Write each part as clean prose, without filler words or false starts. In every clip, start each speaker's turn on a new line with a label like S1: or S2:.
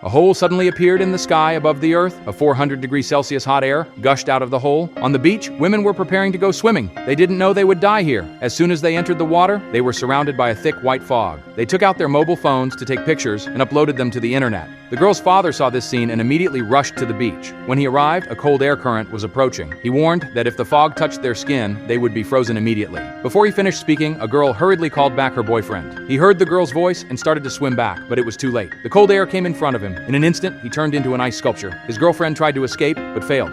S1: A hole suddenly appeared in the sky above the earth. A 400 degrees Celsius hot air gushed out of the hole. On the beach, women were preparing to go swimming. They didn't know they would die here. As soon as they entered the water, they were surrounded by a thick white fog. They took out their mobile phones to take pictures and uploaded them to the internet. The girl's father saw this scene and immediately rushed to the beach. When he arrived, a cold air current was approaching. He warned that if the fog touched their skin, they would be frozen immediately. Before he finished speaking, a girl hurriedly called back her boyfriend. He heard the girl's voice and started to swim back, but it was too late. The cold air came in front of him. In an instant, he turned into an ice sculpture. His girlfriend tried to escape, but failed.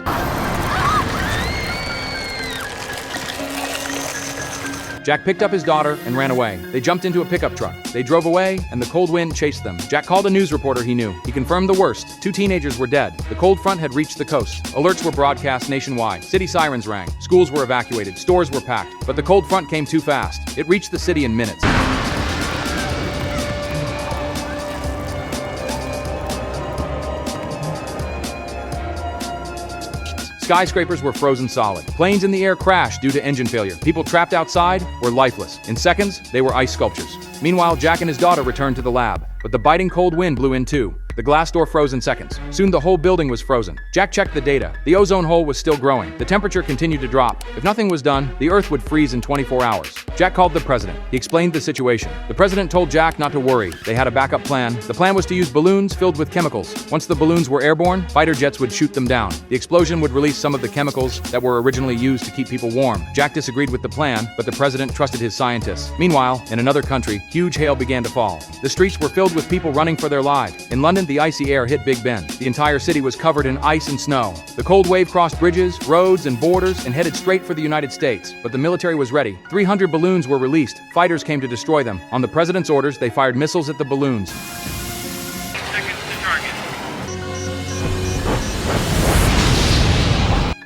S1: Jack picked up his daughter and ran away. They jumped into a pickup truck. They drove away, and the cold wind chased them. Jack called a news reporter he knew. He confirmed the worst. 2 teenagers were dead. The cold front had reached the coast. Alerts were broadcast nationwide. City sirens rang. Schools were evacuated. Stores were packed. But the cold front came too fast. It reached the city in minutes. Skyscrapers were frozen solid. Planes in the air crashed due to engine failure. People trapped outside were lifeless. In seconds, they were ice sculptures. Meanwhile, Jack and his daughter returned to the lab, but the biting cold wind blew in too. The glass door froze in seconds. Soon the whole building was frozen. Jack checked the data. The ozone hole was still growing. The temperature continued to drop. If nothing was done, the Earth would freeze in 24 hours. Jack called the president. He explained the situation. The president told Jack not to worry. They had a backup plan. The plan was to use balloons filled with chemicals. Once the balloons were airborne, fighter jets would shoot them down. The explosion would release some of the chemicals that were originally used to keep people warm. Jack disagreed with the plan, but the president trusted his scientists. Meanwhile, in another country, huge hail began to fall. The streets were filled with people running for their lives. In London, the icy air hit Big Ben. The entire city was covered in ice and snow. The cold wave crossed bridges, roads, and borders and headed straight for the United States. But the military was ready. 300 balloons were released. Fighters came to destroy them. On the president's orders, they fired missiles at the balloons.
S2: Seconds to target.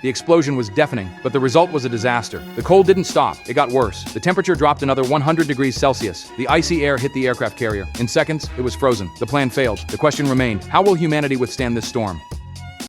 S1: The explosion was deafening, but the result was a disaster. The cold didn't stop. It got worse. The temperature dropped another 100 degrees Celsius. The icy air hit the aircraft carrier. In seconds, it was frozen. The plan failed. The question remained, how will humanity withstand this storm?